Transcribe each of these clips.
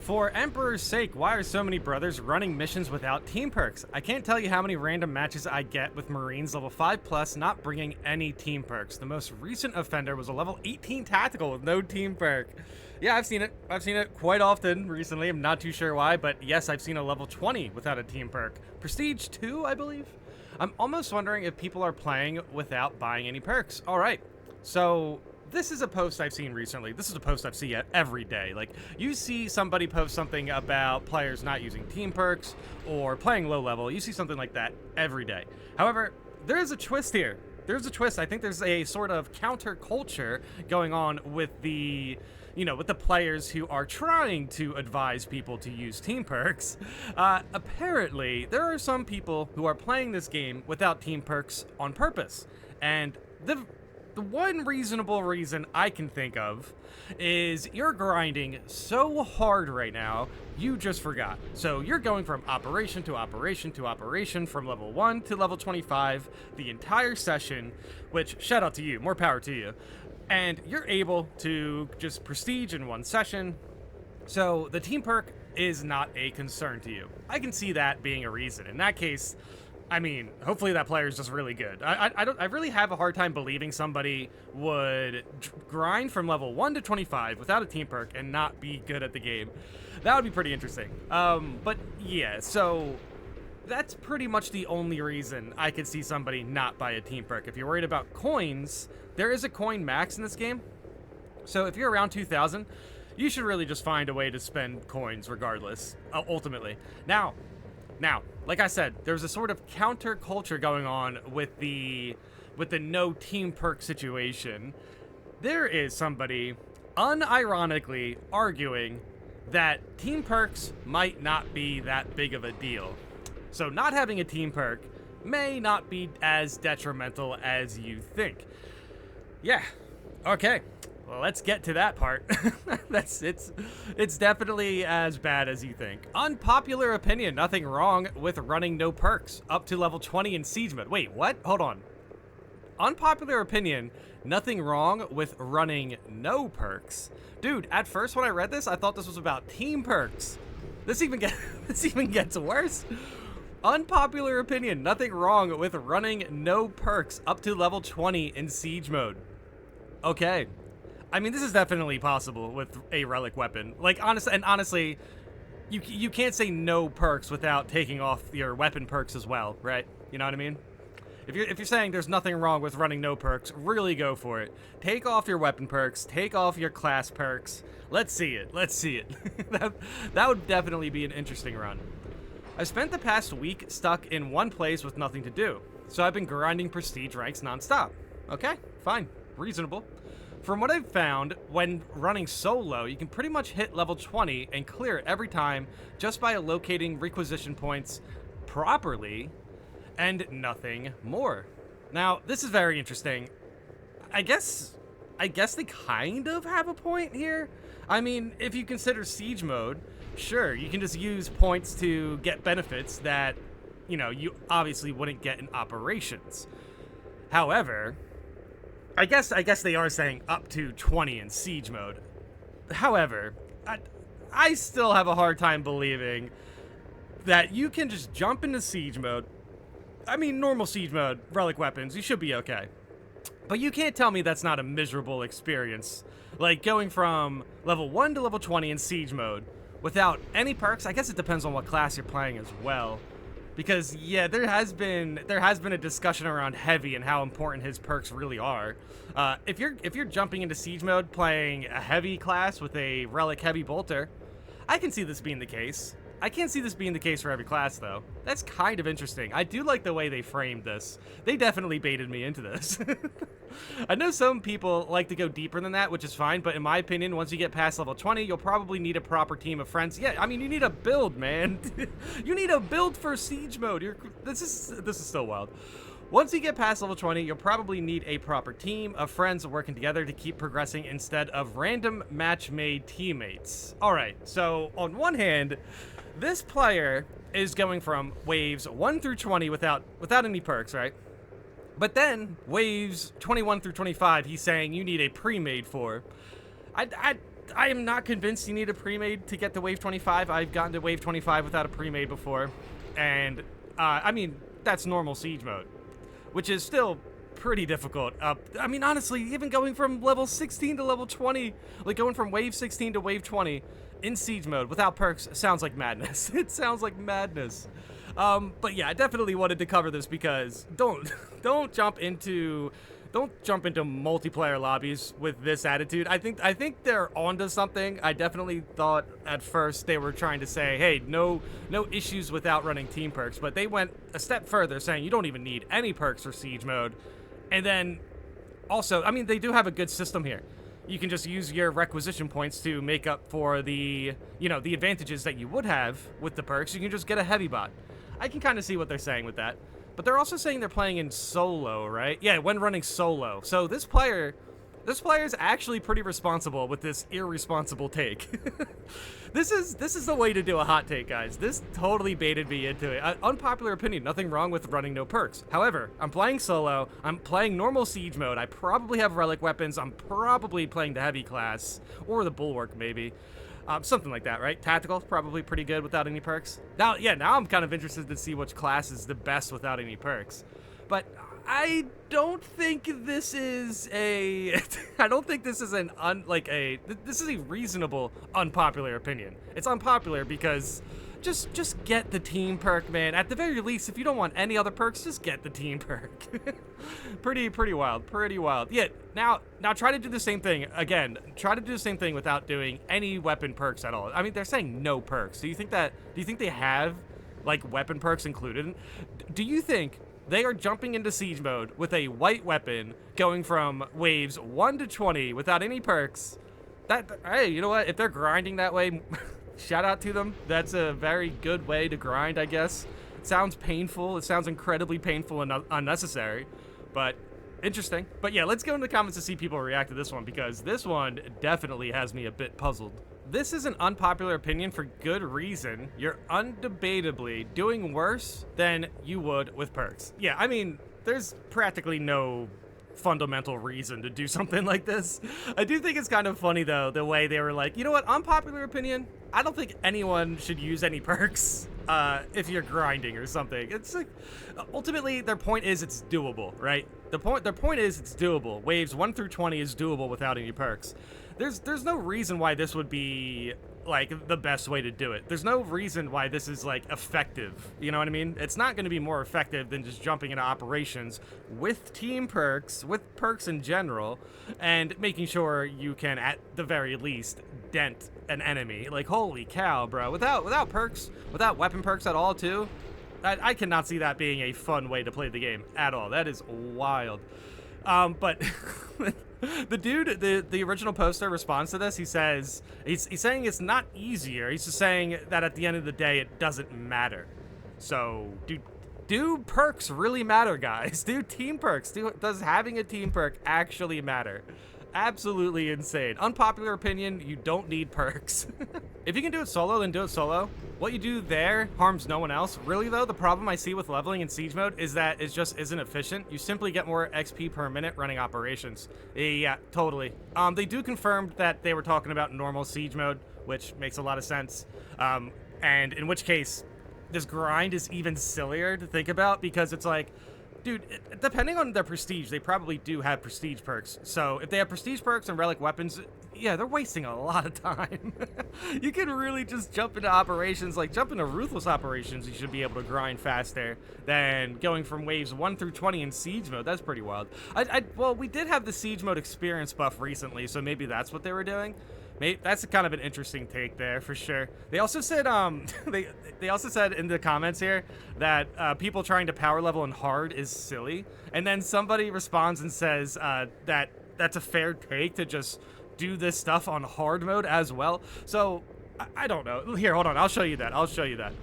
For Emperor's sake, why are so many brothers running missions without team perks? I can't tell you how many random matches I get with Marines level 5 plus not bringing any team perks. The most recent offender was a level 18 tactical with no team perk. Yeah, I've seen it. I've seen it quite often recently. I'm not too sure why, but yes, I've seen a level 20 without a team perk. Prestige 2, I believe? I'm almost wondering if people are playing without buying any perks. All right, so this is a post I've seen recently. This is a post I've seen every day. Like, you see somebody post something about players not using team perks or playing low level. You see something like that every day. However, there is a twist here. There's a twist. I think there's a sort of counterculture going on with the, with the players who are trying to advise people to use team perks. Apparently, there are some people who are playing this game without team perks on purpose. And the one reasonable reason I can think of is you're grinding so hard right now, you just forgot. So you're going from operation to operation to operation from level 1 to level 25 the entire session, which, shout out to you, more power to you. And you're able to just prestige in one session, so the team perk is not a concern to you. I can see that being a reason. In that case, I mean, hopefully that player is just really good. I really have a hard time believing somebody would grind from level 1 to 25 without a team perk and not be good at the game. That would be pretty interesting. But yeah, so that's pretty much the only reason I could see somebody not buy a team perk. If you're worried about coins, there is a coin max in this game. So if you're around 2,000, you should really just find a way to spend coins regardless, ultimately. Now, like I said, there's a sort of counterculture going on with the no team perk situation. There is somebody unironically arguing that team perks might not be that big of a deal. So not having a team perk may not be as detrimental as you think. Yeah, okay. Well, let's get to that part. It's definitely as bad as you think. Unpopular opinion, nothing wrong with running no perks up to level 20 in siege mode. Wait, what? Hold on. Unpopular opinion, nothing wrong with running no perks. Dude, at first when I read this, I thought this was about team perks. This even gets worse. Unpopular opinion, nothing wrong with running no perks up to level 20 in siege mode. Okay. I mean, this is definitely possible with a relic weapon. Like, honestly, you can't say no perks without taking off your weapon perks as well, right? You know what I mean? If you're saying there's nothing wrong with running no perks, really go for it. Take off your weapon perks, take off your class perks. Let's see it. Let's see it. that would definitely be an interesting run. I've spent the past week stuck in one place with nothing to do, so I've been grinding prestige ranks nonstop. Okay, fine, reasonable. From what I've found, when running solo, you can pretty much hit level 20 and clear it every time just by locating requisition points properly and nothing more. Now, this is very interesting. I guess they kind of have a point here. I mean, if you consider siege mode, sure, you can just use points to get benefits that, you obviously wouldn't get in operations. However, I guess they are saying up to 20 in siege mode. However, I still have a hard time believing that you can just jump into siege mode. I mean, normal siege mode, relic weapons, you should be okay. But you can't tell me that's not a miserable experience. Like, going from level 1 to level 20 in siege mode without any perks. I guess it depends on what class you're playing as well. Because, yeah, there has been a discussion around heavy and how important his perks really are. If you're jumping into siege mode playing a heavy class with a relic heavy bolter, I can see this being the case. I can't see this being the case for every class, though. That's kind of interesting. I do like the way they framed this. They definitely baited me into this. I know some people like to go deeper than that, which is fine, but in my opinion, once you get past level 20, you'll probably need a proper team of friends. Yeah, I mean, you need a build, man. You need a build for siege mode. This is still wild. Once you get past level 20, you'll probably need a proper team of friends working together to keep progressing instead of random match-made teammates. All right, so on one hand, this player is going from waves 1 through 20 without any perks, right? But then waves 21 through 25, he's saying you need a pre-made for. I am not convinced you need a pre-made to get to wave 25. I've gotten to wave 25 without a pre-made before, and I mean, that's normal siege mode, which is still pretty difficult. I mean, honestly, even going from level 16 to level 20, like going from wave 16 to wave 20 in siege mode without perks sounds like madness. It sounds like madness. But yeah, I definitely wanted to cover this because don't jump into multiplayer lobbies with this attitude. I think they're onto something. I definitely thought at first they were trying to say, hey, no issues without running team perks, but they went a step further, saying you don't even need any perks for siege mode. And then also, I mean, they do have a good system here. You can just use your requisition points to make up for the advantages that you would have with the perks. You can just get a heavy bot. I can kind of see what they're saying with that. But they're also saying they're playing in solo, right? Yeah, when running solo. So this player is actually pretty responsible with this irresponsible take. This is the way to do a hot take, guys. This totally baited me into it. Unpopular opinion, nothing wrong with running no perks. However, I'm playing solo. I'm playing normal siege mode. I probably have relic weapons. I'm probably playing the heavy class or the bulwark maybe. Something like that, right? Tactical, probably pretty good without any perks. Now I'm kind of interested to see which class is the best without any perks. But I don't think this is a... I don't think this is this is a reasonable unpopular opinion. It's unpopular because just get the team perk, man. At the very least, if you don't want any other perks, just get the team perk. pretty wild. Yeah, now try to do the same thing. Again, try to do the same thing without doing any weapon perks at all. I mean, they're saying no perks. Do you think they have, like, weapon perks included? Do you think they are jumping into siege mode with a white weapon going from waves 1 to 20 without any perks? Hey, you know what? If they're grinding that way... Shout out to them. That's a very good way to grind, I guess. It sounds painful. It sounds incredibly painful and unnecessary, but interesting. But yeah, let's go in the comments to see people react to this one, because this one definitely has me a bit puzzled. This is an unpopular opinion for good reason. You're undebatably doing worse than you would with perks. Yeah, I mean, there's practically no fundamental reason to do something like this. I do think it's kind of funny, though, the way they were like, you know what, unpopular opinion, I don't think anyone should use any perks if you're grinding or something. It's like, ultimately, their point is it's doable, right? Their point is it's doable. Waves 1 through 20 is doable without any perks. There's no reason why this would be like the best way to do it. There's no reason why this is like effective. You know what I mean? It's not going to be more effective than just jumping into operations with team perks, with perks in general, and making sure you can at the very least dent an enemy. Like, holy cow, bro. Without perks, without weapon perks at all too, I cannot see that being a fun way to play the game at all. That is wild. But the dude, the original poster responds to this. He says, he's saying it's not easier. He's just saying that at the end of the day, it doesn't matter. So, do perks really matter, guys? Do team perks? Does having a team perk actually matter? Absolutely insane. Unpopular opinion, you don't need perks. If you can do it solo, then do it solo. What you do there harms no one else. Really, though, the problem I see with leveling in siege mode is that it just isn't efficient. You simply get more XP per minute running operations. Yeah, totally. They do confirm that they were talking about normal siege mode, which makes a lot of sense. And in which case, this grind is even sillier to think about, because it's like, dude, depending on their prestige, they probably do have prestige perks. So if they have prestige perks and relic weapons, yeah, they're wasting a lot of time. You can really just jump into operations, like jump into ruthless operations. You should be able to grind faster than going from waves 1 through 20 in siege mode. That's pretty wild. Well, we did have the siege mode experience buff recently, so maybe that's what they were doing. That's kind of an interesting take there, for sure. They also said, they also said in the comments here that people trying to power level in hard is silly. And then somebody responds and says that that's a fair take to just do this stuff on hard mode as well. So, I don't know. Here, hold on. I'll show you that.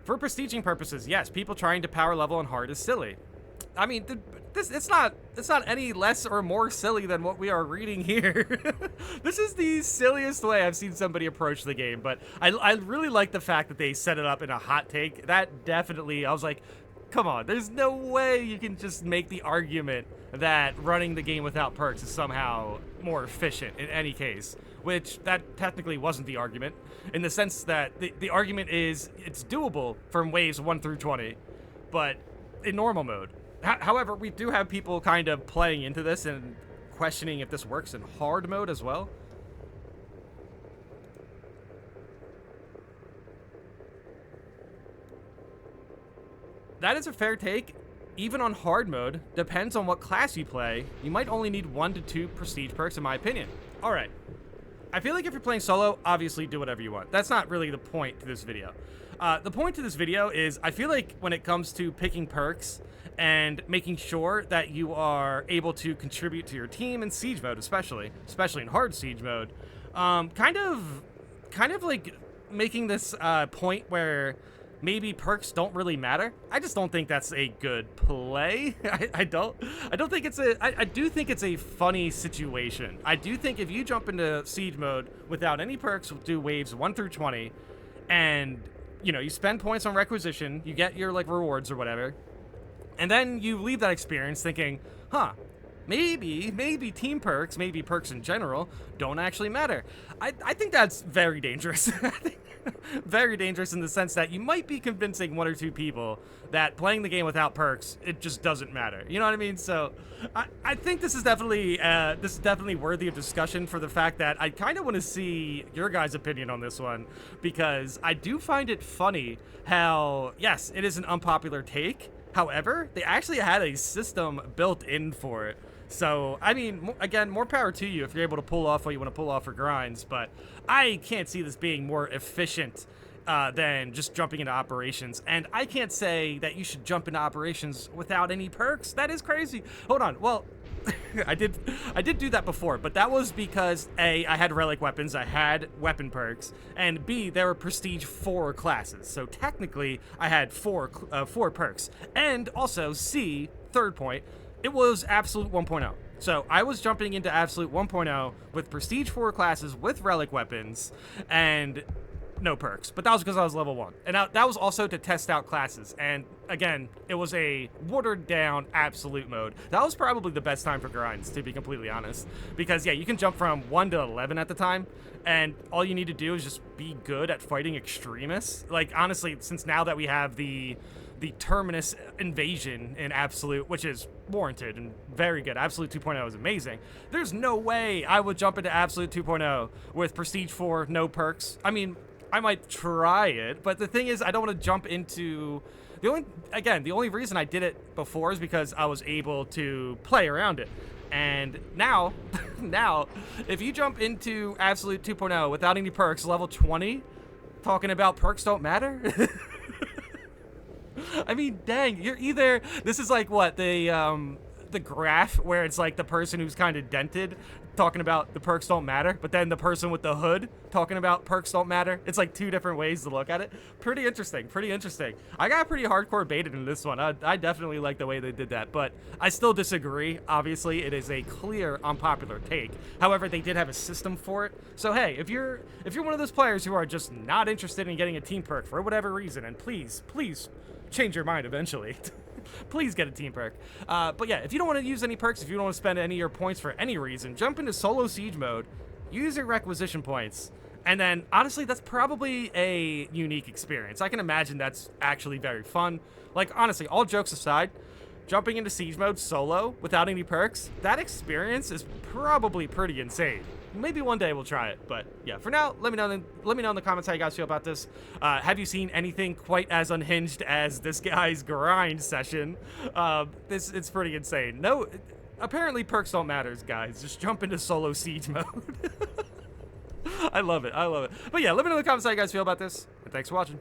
For prestiging purposes, yes, people trying to power level on hard is silly. I mean, it's not any less or more silly than what we are reading here. This is the silliest way I've seen somebody approach the game, but I really like the fact that they set it up in a hot take. That definitely, I was like, come on. There's no way you can just make the argument that running the game without perks is somehow more efficient in any case, which that technically wasn't the argument, in the sense that the argument is it's doable from waves 1 through 20, but in normal mode. However, we do have people kind of playing into this and questioning if this works in hard mode as well. That is a fair take. Even on hard mode, depends on what class you play, you might only need 1 to 2 prestige perks in my opinion. Alright, I feel like if you're playing solo, obviously do whatever you want. That's not really the point to this video. The point to this video is, I feel like when it comes to picking perks and making sure that you are able to contribute to your team in siege mode, especially in hard siege mode, kind of like making this point where maybe perks don't really matter. I just don't think that's a good play. I don't think it's I do think it's a funny situation. I do think if you jump into siege mode without any perks, do waves 1 through 20, and you know, you spend points on requisition, you get your like rewards or whatever, and then you leave that experience thinking, huh, maybe team perks, maybe perks in general don't actually matter. I think that's very dangerous. I think very dangerous in the sense that you might be convincing 1 or 2 people that playing the game without perks, it just doesn't matter. You know what I mean? So I think this is definitely worthy of discussion, for the fact that I kind of want to see your guys' opinion on this one, because I do find it funny how, yes, it is an unpopular take. However, they actually had a system built in for it. So, I mean, again, more power to you if you're able to pull off what you want to pull off for grinds, but I can't see this being more efficient than just jumping into operations. And I can't say that you should jump into operations without any perks. That is crazy. Hold on. Well, I did do that before, but that was because A, I had relic weapons, I had weapon perks, and B, there were prestige 4 classes. So technically, I had 4 perks. And also C, third point, it was Absolute 1.0. So I was jumping into Absolute 1.0 with prestige 4 classes with relic weapons and no perks, but that was because I was level 1. And that was also to test out classes. And again, it was a watered down Absolute mode. That was probably the best time for grinds, to be completely honest, because yeah, you can jump from 1 to 11 at the time, and all you need to do is just be good at fighting extremists. Like, honestly, since now that we have the Terminus invasion in Absolute, which is warranted and very good. Absolute 2.0 is amazing. There's no way I would jump into Absolute 2.0 with Prestige 4, no perks. I mean, I might try it, but the thing is, I don't want to jump into... The only reason I did it before is because I was able to play around it. And now, if you jump into Absolute 2.0 without any perks, level 20, talking about perks don't matter... I mean, dang, you're either... This is like, what, the graph where it's like the person who's kind of dented talking about the perks don't matter, but then the person with the hood talking about perks don't matter. It's like 2 different ways to look at it. Pretty interesting, pretty interesting. I got pretty hardcore baited in this one. I definitely like the way they did that, but I still disagree. Obviously, it is a clear unpopular take. However, they did have a system for it. So hey, if you're one of those players who are just not interested in getting a team perk for whatever reason, and please change your mind eventually. Please get a team perk. But yeah, if you don't want to use any perks, if you don't want to spend any of your points for any reason, jump into solo siege mode, use your requisition points, and then honestly, that's probably a unique experience. I can imagine that's actually very fun. Like, honestly, all jokes aside, jumping into siege mode solo without any perks, that experience is probably pretty insane. Maybe one day we'll try it, but yeah, for now, let me know in the comments how you guys feel about this. Have you seen anything quite as unhinged as this guy's grind session? It's pretty insane. No, apparently perks don't matter, guys. Just jump into solo siege mode. I love it. But yeah, let me know in the comments how you guys feel about this, and thanks for watching.